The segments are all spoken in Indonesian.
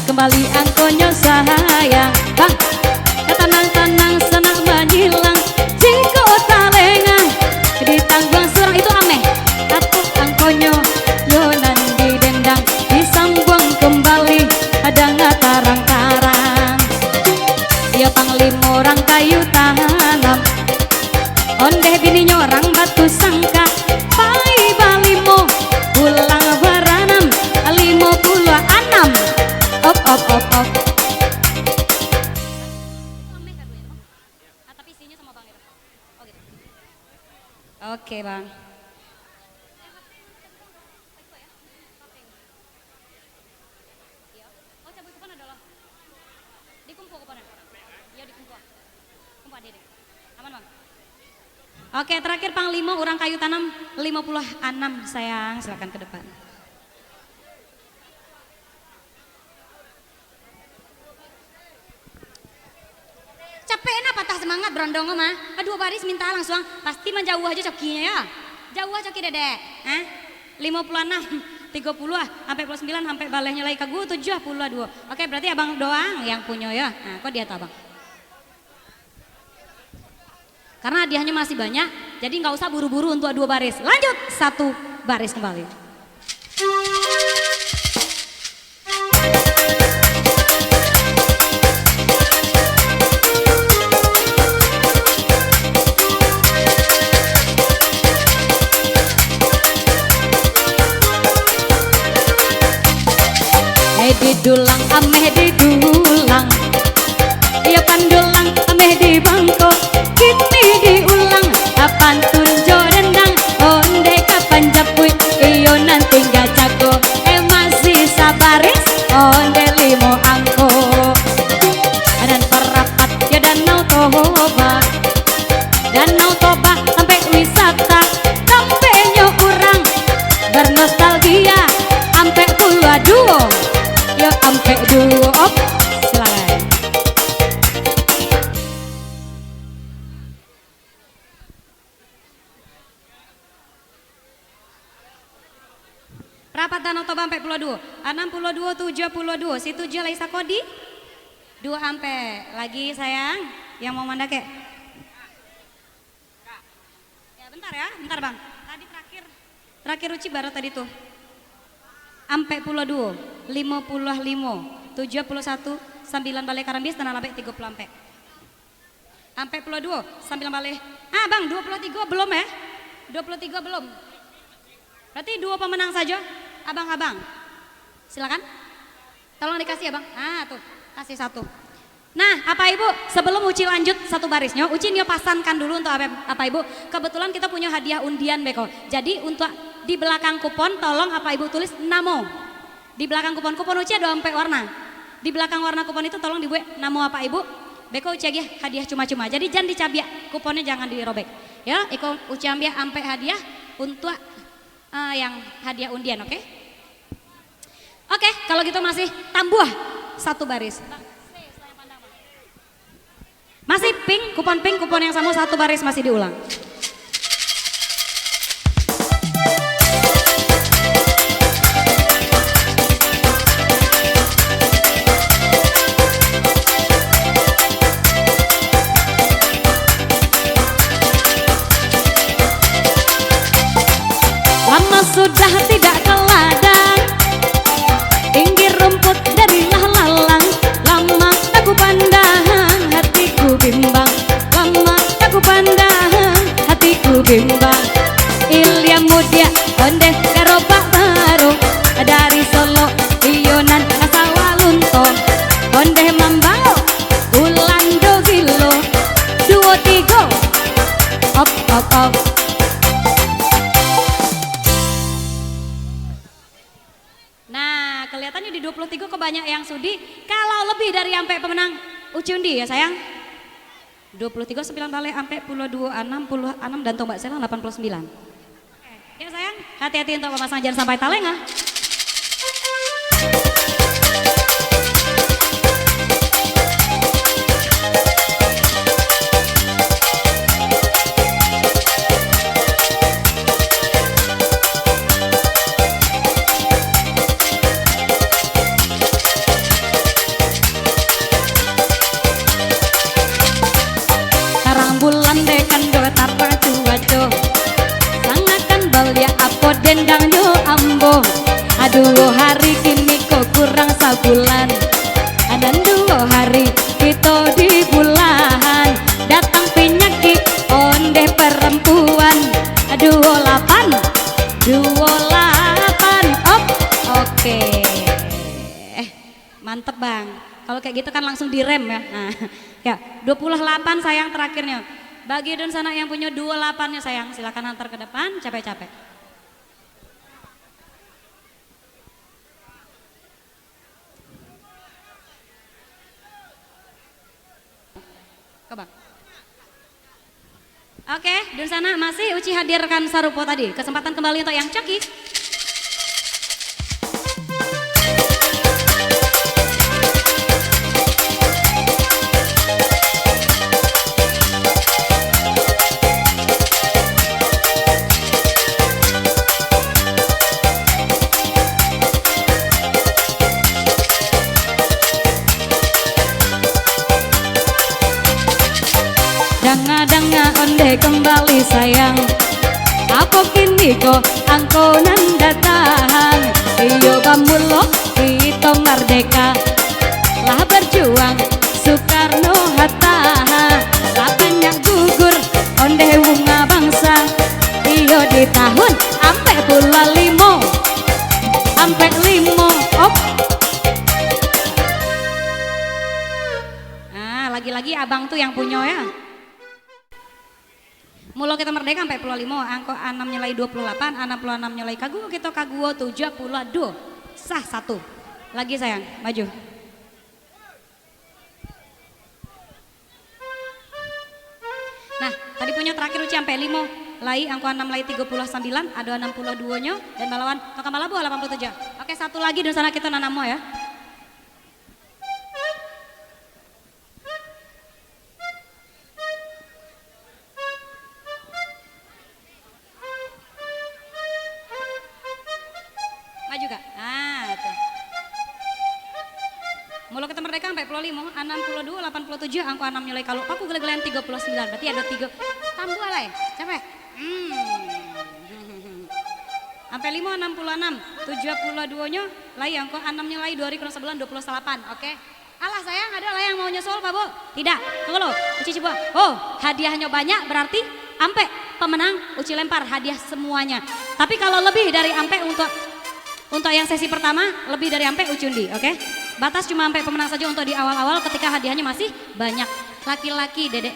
Kembali angkonyo sayang bang, tenang-tenang senang menyilang. Jika talengang di tanggung surang itu ameh, atau angkonyo yonan di dendang disambung kembali ada ngatarang-tarang. Dia panglima orang kayu tanam, ondeh bini nyorang batu sangka. Pai balimo pulang beranam 56. Op. Tapi isinya sama Bang Ira. Oh gitu. Oke, Bang. Oh, cabai kupan adalah dikumpul kupannya. Iya, dikumpul. Kumpul Dede. Aman, Bang. Oke, terakhir Panglima orang kayu tanam 56 sayang, silakan ke depan. Capek patah semangat berondong mah. Aduh baris minta langsung pasti menjauh aja cokinya ya. Jauh aja coki dedek. 56 30 sampai 29 sampai balehnya lagi kagu 72. Oke, berarti abang doang yang punya ya. Nah, kok dia tahu bang? Karena hadiahnya masih banyak, jadi nggak usah buru-buru untuk 2 baris. Lanjut 1 baris kembali. Didulang ameh didulang, ya pandulang ameh di bangko. Kini diulang kapan tunjo dendang, onde kapan japui iyo nanti gak jago. Masih sabaris onde limo angko. Dan perapat ya danau toba sampai wisata, sampai nyokurang bernostalgia sampai puluh duo. Ya ampe dulu op, silakan. Rapat Danau Toba ampe 62, 62 72, si 7 Laisa Kodi 2 ampe lagi sayang, yang mau mandake. Ya bentar bang. Tadi terakhir Uci baru tadi tuh. Ampe 52 55 71 9 balik karambis tanah lampe 30 ampe. Ampe 22 9 balik. Bang 23 belum ya? 23 belum. Berarti 2 pemenang saja. Abang-abang. Silakan. Tolong dikasih ya, Bang. Tuh, kasih 1. Nah, apa Ibu, sebelum Uci lanjut 1 barisnya, Uci nyo pasankan dulu untuk apa Ibu. Kebetulan kita punya hadiah undian Beko. Jadi untuk di belakang kupon tolong apa Ibu tulis namo. Di belakang kupon Uci ada sampai warna. Di belakang warna kupon itu tolong dibuat namo apa Ibu. Beko Uci hadiah cuma-cuma. Jadi jangan dicabiak, kuponnya jangan dirobek. Ya, Iko Uci ambil sampai hadiah untuk yang hadiah undian, oke? Oke, kalau gitu masih tambah 1 baris. Masih pink, kupon yang sama 1 baris masih diulang. Lama sudah tidak ke ladang, tinggi rumput dari lalang. Lama aku pandang, hatiku bimbang. Lama aku pandang, hatiku bimbang. Ilya mudia, onde karoba baru. Dari Solo, Ionan Kasawalunto. Onde mambao, ulando gilo. 2 3, op. Kelihatannya di 23 kebanyak yang sudi. Kalau lebih dari ampe pemenang Uci undi ya sayang. 23 9 balik ampe 22 66 dan tombak selang 89. Oke, ya Hati-hati untuk memasang, jangan sampai talengah. Bulan dekan do tarpa cuaco sangakan balya apo dendang yo ambo. Aduh hari kini kok kurang sabulan, dan 2 hari kita di bulan datang penyakit onde perempuan. 28 op. Oke. Mantep bang. Kalau kayak gitu kan langsung direm ya. Nah, ya 28 sayang terakhirnya. Bagi dan sana yang punya 28-nya sayang, silakan antar ke depan, capek-capek. Ke bang. Oke, dan sana masih Uci hadirkan Sarupo tadi. Kesempatan kembali untuk yang Coki. Danga onde kembali sayang, apa kini kok angkonan datang. Iyo bamulo kita merdeka, lah berjuang Soekarno Hatta, lah banyak gugur onde bunga bangsa. Iyo di tahun ampe pula 5 ampe 5 op. Nah, lagi-lagi abang tuh yang punya ya. Mulo kita merdeka sampai pulau 5, angko 6 nilai 28, 66 nilai kaguo kita kaguo 72. Sah 1. Lagi sayang, maju. Nah, tadi punya terakhir uci sampai 5. Lai angko 6 lai 39, ada 62 nya dan balawan toka malabu 87. Oke, 1 lagi dan sana kita nanamo ya. Juga. Nah, tuh. Mula kita merdeka sampai pulau 5, 62, 87, angko 6 nilai kalau aku gele-gelean 39, berarti ada 3. Tambah lah ya, capek. Sampai 5, 66, 72 nya, lai angko 6 nilai 2 kurang 11, 28, oke. Alah sayang, ada lah yang mau nyusul Pak Bu? Tidak, tunggu lo, Uci coba. Oh, hadiahnya banyak berarti ampe pemenang Uci lempar hadiah semuanya. Tapi kalau lebih dari ampe untuk yang sesi pertama lebih dari ampe ucundi, oke? Batas cuma ampe pemenang saja untuk di awal-awal ketika hadiahnya masih banyak. Laki-laki dedek,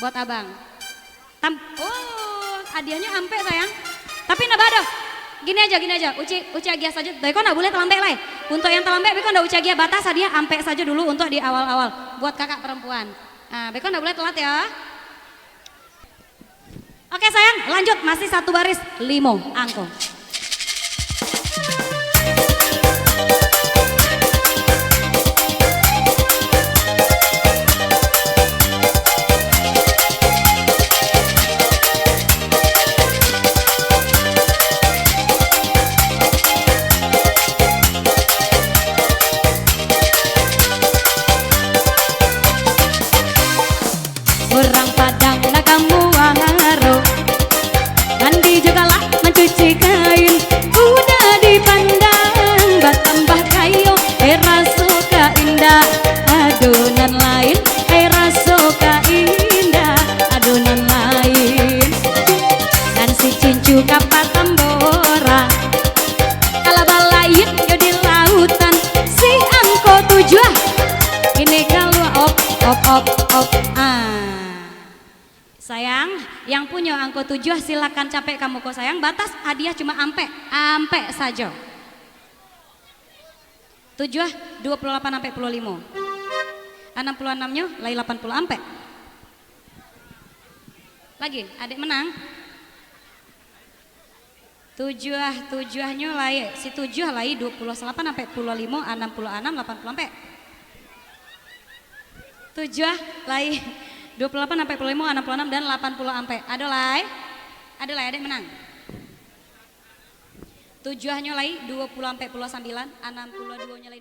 buat abang. Oh, hadiahnya ampe sayang. Tapi nabado, gini aja, uci agia saja. Beko nggak boleh telambe lah. Untuk yang telambe, beko nggak uci agia, batas hadiah ampe saja dulu untuk di awal-awal. Buat kakak perempuan. Nah, beko nggak boleh telat ya. Oke sayang, lanjut masih 1 baris 5 angko. Orang Padang nak kamu waharo, mandi juga lah mencuci kain. Udah dipandang bertambah kayu, rasuka indah. Adonan lain, rasuka indah. Adonan lain. Dan si cincu kapat tambora, kalau balain yo di lautan. Si angko 7, ini kalau op. Sayang, yang punya angko 7 silakan capek kamu kok sayang. Batas hadiah cuma ampe saja. 7, 28 sampai 25. 66 nya lai 80 ampe. Lagi, adik menang. Tujuhnya lai si tujuh lai 28 sampai 55 66 80 sampai tujuh lai 28 sampai 55 66 dan 80 sampai ada lai ada menang tujuhnya lai 20 sampai 59 62 nya lai